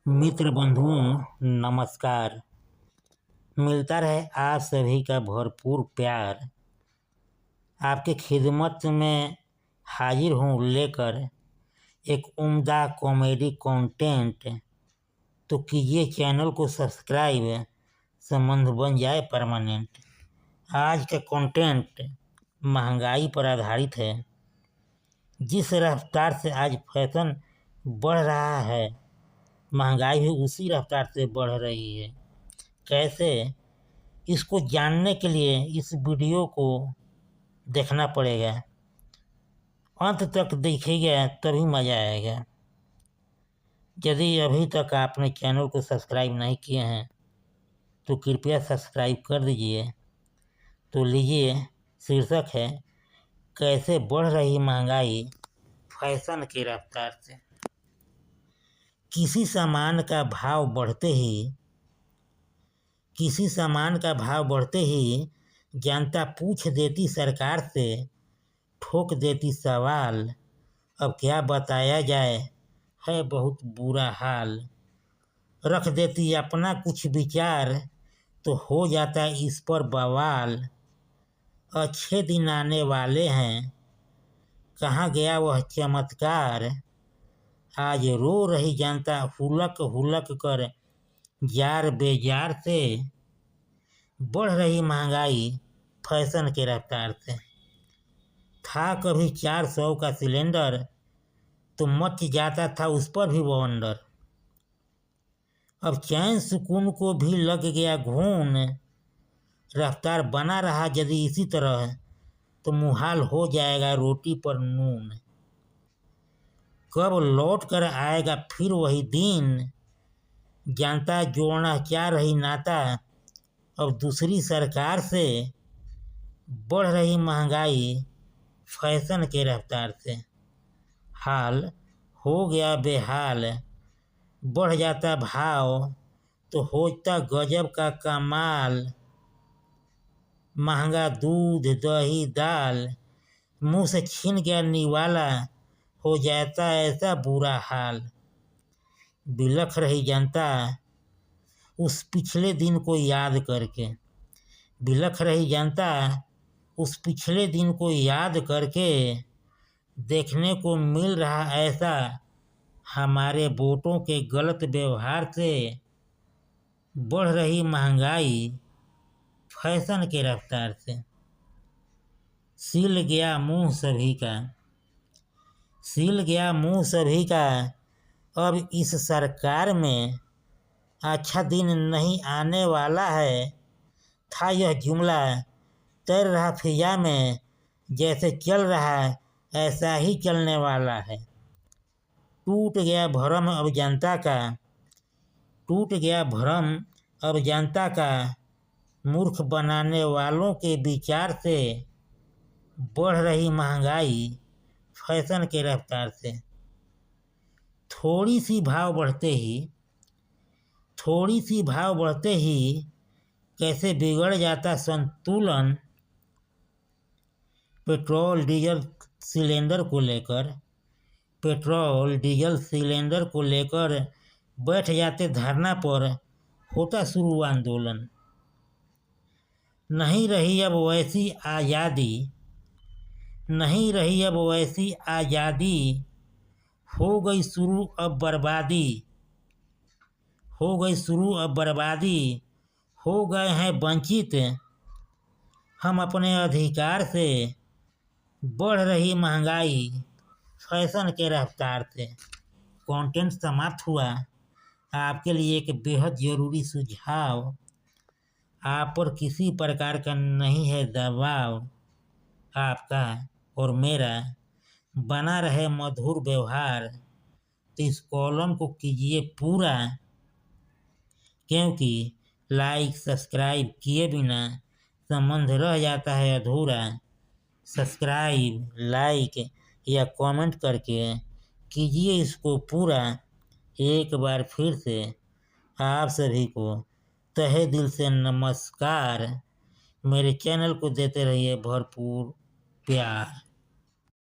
मित्र बंधुओं नमस्कार। मिलता रहे आप सभी का भरपूर प्यार। आपके खिदमत में हाजिर हूँ लेकर एक उम्दा कॉमेडी कंटेंट। तो कीजिए चैनल को सब्सक्राइब, संबंध बन जाए परमानेंट। आज का कंटेंट महंगाई पर आधारित है। जिस रफ्तार से आज फैशन बढ़ रहा है, महंगाई भी उसी रफ्तार से बढ़ रही है। कैसे, इसको जानने के लिए इस वीडियो को देखना पड़ेगा। अंत तक देखिएगा तभी मज़ा आएगा। यदि अभी तक आपने चैनल को सब्सक्राइब नहीं किए हैं तो कृपया सब्सक्राइब कर दीजिए। तो लीजिए, शीर्षक है कैसे बढ़ रही महंगाई फैशन की रफ्तार से। किसी सामान का भाव बढ़ते ही जनता पूछ देती सरकार से, ठोक देती सवाल। अब क्या बताया जाए, है बहुत बुरा हाल। रख देती अपना कुछ विचार, तो हो जाता इस पर बवाल। अच्छे दिन आने वाले हैं, कहाँ गया वह चमत्कार। आज रो रही जनता हुलक हुलक कर, जार बेजार से। बढ़ रही महंगाई फैशन के रफ्तार से। था कभी 400 का सिलेंडर, तो मच जाता था उस पर भी वंडर। अब चैन सुकून को भी लग गया घून। रफ्तार बना रहा यदि इसी तरह, तो मुहाल हो जाएगा रोटी पर नून। कब लौट कर आएगा फिर वही दिन, जनता जोड़ना चाह रही नाता अब दूसरी सरकार से। बढ़ रही महंगाई फैशन के रफ्तार से। हाल हो गया बेहाल, बढ़ जाता भाव तो होता गजब का कमाल। महंगा दूध दही दाल, मुंह से छीन गया निवाला, हो जाता ऐसा बुरा हाल। बिलख रही जनता उस पिछले दिन को याद करके। बिलख रही जनता उस पिछले दिन को याद करके। देखने को मिल रहा ऐसा हमारे वोटों के गलत व्यवहार से। बढ़ रही महंगाई फैशन के रफ्तार से। सिल गया मुंह सभी का, अब इस सरकार में अच्छा दिन नहीं आने वाला है। था यह जुमला तैर रहा फिजा में, जैसे चल रहा ऐसा ही चलने वाला है। टूट गया भरम अब जनता का, मूर्ख बनाने वालों के विचार से। बढ़ रही महंगाई फैशन के रफ्तार से। थोड़ी सी भाव बढ़ते ही कैसे बिगड़ जाता संतुलन। पेट्रोल डीजल सिलेंडर को लेकर बैठ जाते धरना पर, होता शुरू आंदोलन। नहीं रही अब वैसी आज़ादी, हो गई शुरू अब बर्बादी। हो गए हैं वंचित हम अपने अधिकार से। बढ़ रही महंगाई फैशन के रफ्तार से। कंटेंट समाप्त हुआ। आपके लिए एक बेहद ज़रूरी सुझाव, आप पर किसी प्रकार का नहीं है दबाव। आपका और मेरा बना रहे मधुर व्यवहार, तो इस कॉलम को कीजिए पूरा। क्योंकि लाइक सब्सक्राइब किए बिना संबंध रह जाता है अधूरा। सब्सक्राइब, लाइक या कमेंट करके कीजिए इसको पूरा। एक बार फिर से आप सभी को तहे दिल से नमस्कार। मेरे चैनल को देते रहिए भरपूर प्यार।